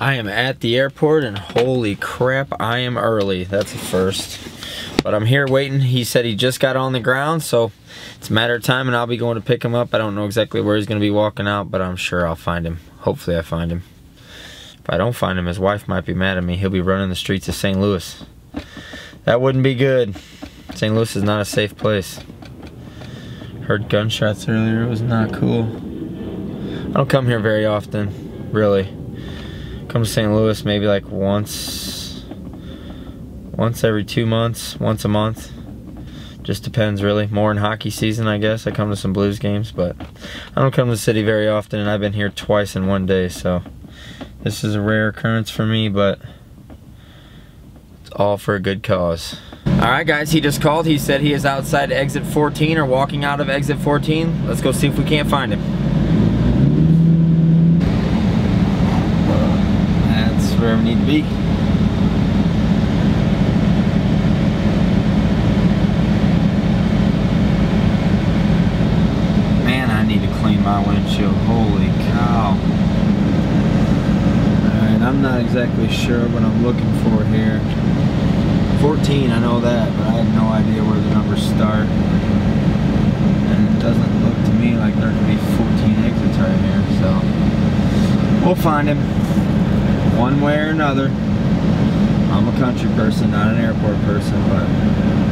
I am at the airport and holy crap, I am early. That's a first. But I'm here waiting. He said he just got on the ground, so it's a matter of time and I'll be going to pick him up. I don't know exactly where he's going to be walking out, but I'm sure I'll find him. Hopefully I find him. If I don't find him, his wife might be mad at me. He'll be running the streets of St. Louis. That wouldn't be good. St. Louis is not a safe place. Heard gunshots earlier. It was not cool. I don't come here very often, really. Come to St. Louis maybe like once every 2 months, once a month. Just depends really. More in hockey season, I guess. I come to some Blues games, but I don't come to the city very often, and I've been here twice in one day, so this is a rare occurrence for me, but it's all for a good cause. Alright guys, he just called. He said he is outside exit 14 or walking out of exit 14. Let's go see if we can't find him. Where we need to be. Man, I need to clean my windshield. Holy cow. Alright, I'm not exactly sure what I'm looking for here. 14, I know that, but I have no idea where the numbers start. And it doesn't look to me like there could be 14 exits right here, so we'll find him. One way or another. I'm a country person, not an airport person, but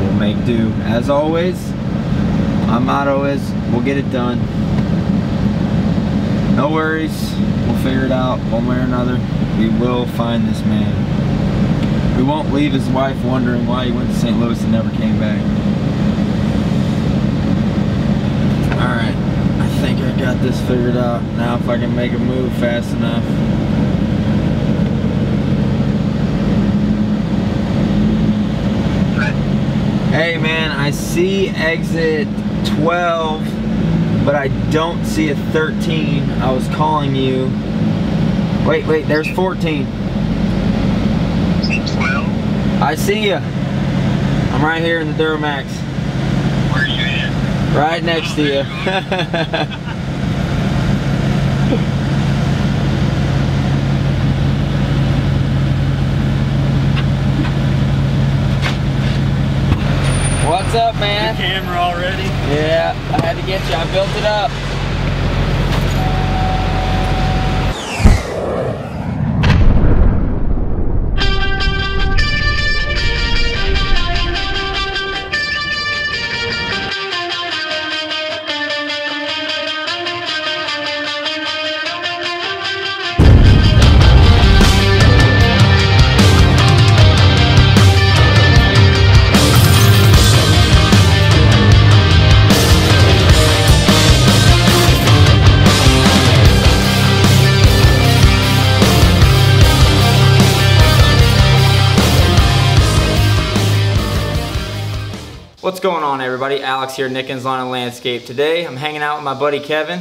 we'll make do. As always, my motto is, we'll get it done. No worries, we'll figure it out one way or another. We will find this man. We won't leave his wife wondering why he went to St. Louis and never came back. Alright, I think I got this figured out. Now if I can make a move fast enough. Hey man, I see exit 12, but I don't see a 13. I was calling you. Wait, there's 14. See 12? I see you. I'm right here in the Duramax. Where are you at? Right next to you. What's up, man? Your camera already? Yeah, I had to get you. I built it up. What's going on, everybody? Alex here, Nickens Lawn and Landscape. Today I'm hanging out with my buddy Kevin.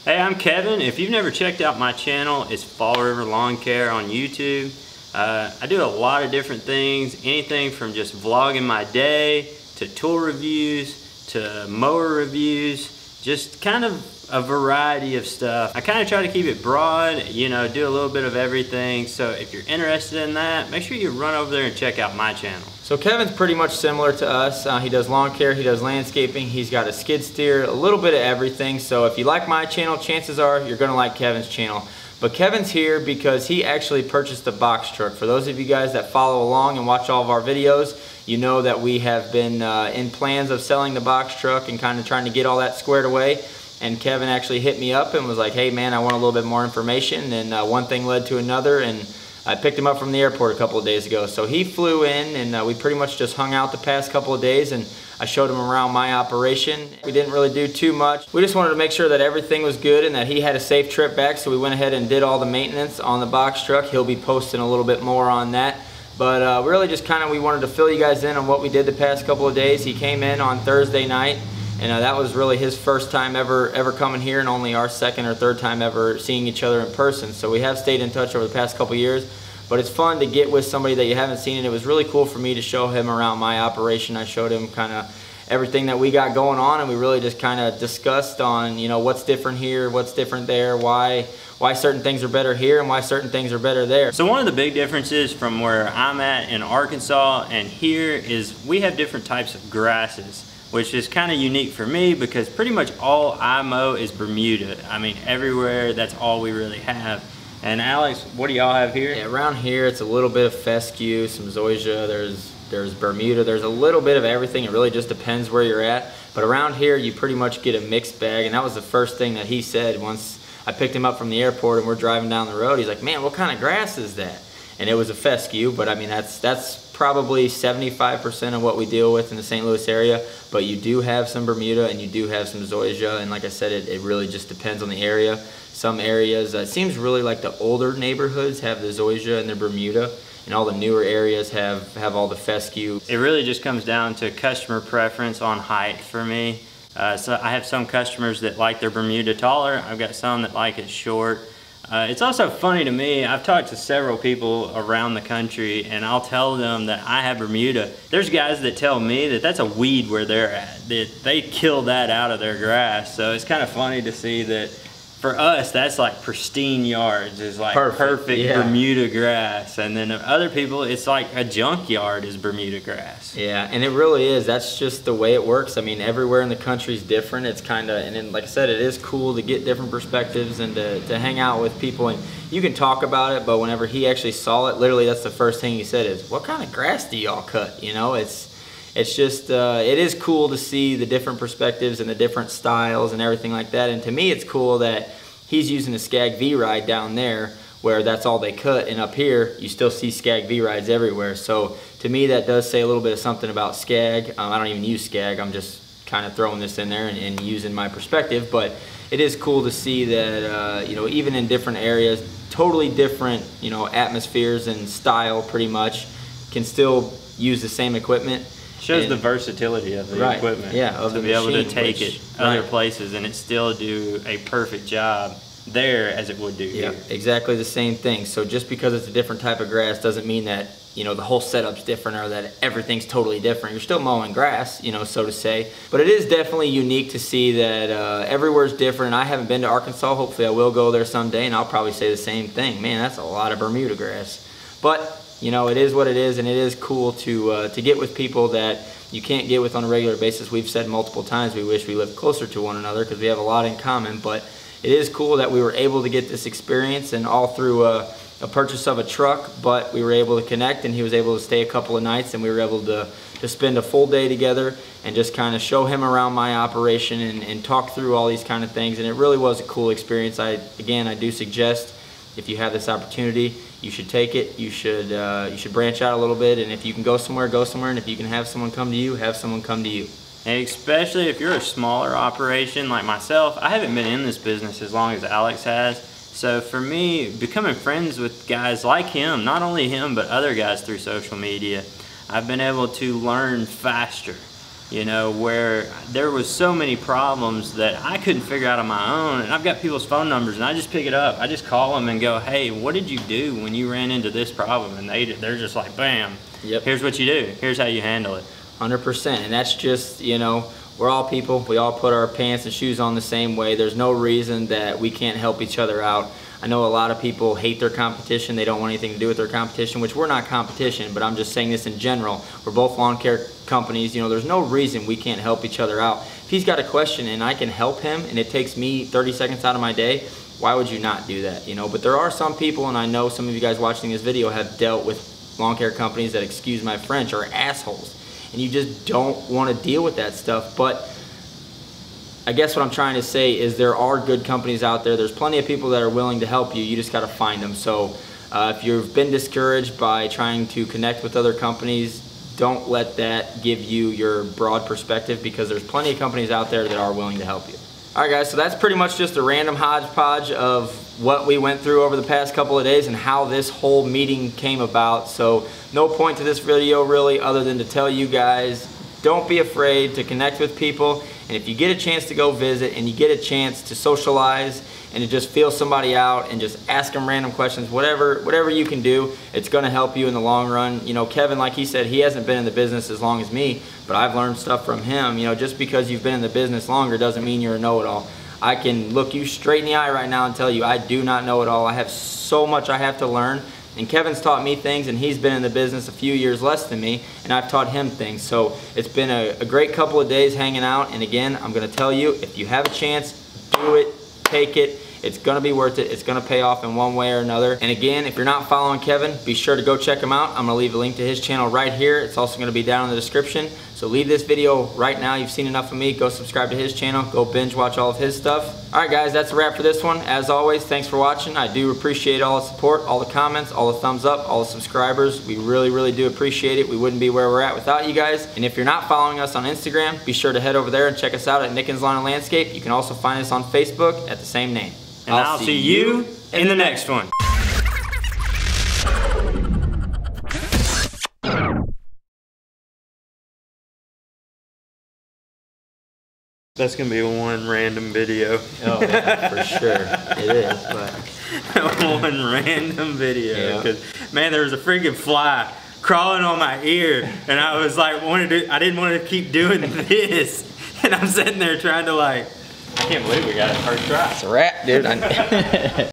Hey, I'm Kevin. If you've never checked out my channel, it's Fall River Lawn Care on YouTube. I do a lot of different things, anything from just vlogging my day to tool reviews to mower reviews, just kind of a variety of stuff. I kind of try to keep it broad, you know, do a little bit of everything. So if you're interested in that, make sure you run over there and check out my channel. So Kevin's pretty much similar to us. He does lawn care, he does landscaping, he's got a skid steer, a little bit of everything. So if you like my channel, chances are you're gonna like Kevin's channel. But Kevin's here because he actually purchased a box truck. For those of you guys that follow along and watch all of our videos, you know that we have been in plans of selling the box truck and kind of trying to get all that squared away. And Kevin actually hit me up and was like, hey man, I want a little bit more information. And one thing led to another, and I picked him up from the airport a couple of days ago. So he flew in, and we pretty much just hung out the past couple of days, and I showed him around my operation. We didn't really do too much. We just wanted to make sure that everything was good and that he had a safe trip back, so we went ahead and did all the maintenance on the box truck. He'll be posting a little bit more on that. But really just kind of, we wanted to fill you guys in on what we did the past couple of days. He came in on Thursday night, and that was really his first time ever coming here, and only our second or third time ever seeing each other in person. So we have stayed in touch over the past couple of years. But it's fun to get with somebody that you haven't seen, and it was really cool for me to show him around my operation. I showed him kind of everything that we got going on, and we really just kind of discussed on, you know, what's different here, what's different there, why certain things are better here and why certain things are better there. So one of the big differences from where I'm at in Arkansas and here is we have different types of grasses, which is kind of unique for me because pretty much all I mow is Bermuda. I mean, everywhere, that's all we really have. And Alex, what do y'all have here? Yeah, around here it's a little bit of fescue, some zoysia, there's Bermuda, there's a little bit of everything. It really just depends where you're at. But around here you pretty much get a mixed bag, and that was the first thing that he said once I picked him up from the airport and we're driving down the road. He's like, man, what kind of grass is that? And it was a fescue, but I mean, that's probably 75% of what we deal with in the St. Louis area. But you do have some Bermuda and you do have some zoysia, and like I said, it really just depends on the area. Some areas, it seems really like the older neighborhoods have the zoysia and the Bermuda, and all the newer areas have all the fescue. It really just comes down to customer preference on height for me. So I have some customers that like their Bermuda taller. I've got some that like it short. It's also funny to me, I've talked to several people around the country and I'll tell them that I have Bermuda. There's guys that tell me that that's a weed where they're at, that they kill that out of their grass. So it's kind of funny to see that for us, that's like pristine yards, is like perfect yeah. Bermuda grass. And then other people, it's like a junkyard is Bermuda grass. Yeah, and it really is. That's just the way it works. I mean, everywhere in the country is different. It's kind of, and then, like I said, it is cool to get different perspectives and to hang out with people. And you can talk about it, but whenever he actually saw it, literally that's the first thing he said is, what kind of grass do y'all cut? You know, it's just, it is cool to see the different perspectives and the different styles and everything like that. And to me, it's cool that he's using a Skag V-Ride down there where that's all they cut, and up here, you still see Skag V-Rides everywhere. So to me, that does say a little bit of something about Skag. I don't even use Skag, I'm just kind of throwing this in there and using my perspective, but it is cool to see that, you know, even in different areas, totally different, you know, atmospheres and style pretty much, can still use the same equipment. Shows the versatility of the equipment. Yeah, of to be able to take it other places and it still do a perfect job there as it would do here. Exactly the same thing. So just because it's a different type of grass doesn't mean that, you know, the whole setup's different or that everything's totally different. You're still mowing grass, you know, so to say. But it is definitely unique to see that everywhere's different. I haven't been to Arkansas. Hopefully I will go there someday, and I'll probably say the same thing. Man, that's a lot of Bermuda grass. But you know, it is what it is, and it is cool to get with people that you can't get with on a regular basis. We've said multiple times we wish we lived closer to one another because we have a lot in common, but it is cool that we were able to get this experience, and all through a purchase of a truck, but we were able to connect, and he was able to stay a couple of nights, and we were able to spend a full day together and just kind of show him around my operation and talk through all these kind of things, and it really was a cool experience. Again, I do suggest if you have this opportunity, you should take it. You should branch out a little bit, and if you can go somewhere, and if you can have someone come to you, have someone come to you. And especially if you're a smaller operation like myself, I haven't been in this business as long as Alex has. So for me, becoming friends with guys like him, not only him, but other guys through social media, I've been able to learn faster. You know, where there was so many problems that I couldn't figure out on my own, and I've got people's phone numbers and I just pick it up. I just call them and go, hey, what did you do when you ran into this problem? And they're just like, bam, here's what you do. Here's how you handle it. 100%, and that's just, you know, we're all people. We all put our pants and shoes on the same way. There's no reason that we can't help each other out. I know a lot of people hate their competition. They don't want anything to do with their competition, which we're not competition, but I'm just saying this in general. We're both lawn care companies. You know, there's no reason we can't help each other out. If he's got a question and I can help him and it takes me 30 seconds out of my day, why would you not do that? You know, but there are some people, and I know some of you guys watching this video have dealt with lawn care companies that, excuse my French, are assholes. And you just don't want to deal with that stuff. But I guess what I'm trying to say is there are good companies out there. There's plenty of people that are willing to help you. You just got to find them. So if you've been discouraged by trying to connect with other companies, don't let that give you your broad perspective, because there's plenty of companies out there that are willing to help you. All right, guys, so that's pretty much just a random hodgepodge of what we went through over the past couple of days and how this whole meeting came about. So no point to this video really other than to tell you guys, don't be afraid to connect with people. And if you get a chance to go visit and you get a chance to socialize and to just feel somebody out and just ask them random questions, whatever you can do, it's going to help you in the long run. You know, Kevin, like he said, he hasn't been in the business as long as me, but I've learned stuff from him. You know, just because you've been in the business longer doesn't mean you're a know-it-all. I can look you straight in the eye right now and tell you I do not know it all. I have so much I have to learn, and Kevin's taught me things, and he's been in the business a few years less than me, and I've taught him things. So it's been a great couple of days hanging out, and again, I'm going to tell you, if you have a chance, do it, take it. It's going to be worth it. It's going to pay off in one way or another. And again, if you're not following Kevin, be sure to go check him out. I'm going to leave a link to his channel right here. It's also going to be down in the description. So leave this video right now. You've seen enough of me. Go subscribe to his channel. Go binge watch all of his stuff. All right, guys, that's a wrap for this one. As always, thanks for watching. I do appreciate all the support, all the comments, all the thumbs up, all the subscribers. We really do appreciate it. We wouldn't be where we're at without you guys. And if you're not following us on Instagram, be sure to head over there and check us out at Nickens Lawn and Landscape. You can also find us on Facebook at the same name. And I'll see you in the next one. That's gonna be one random video. Oh yeah, for sure. It is, but one random video. Because man, there was a freaking fly crawling on my ear, and I was like, I didn't want to keep doing this, and I'm sitting there trying to like. I can't believe we got it first try. it's a wrap, dude.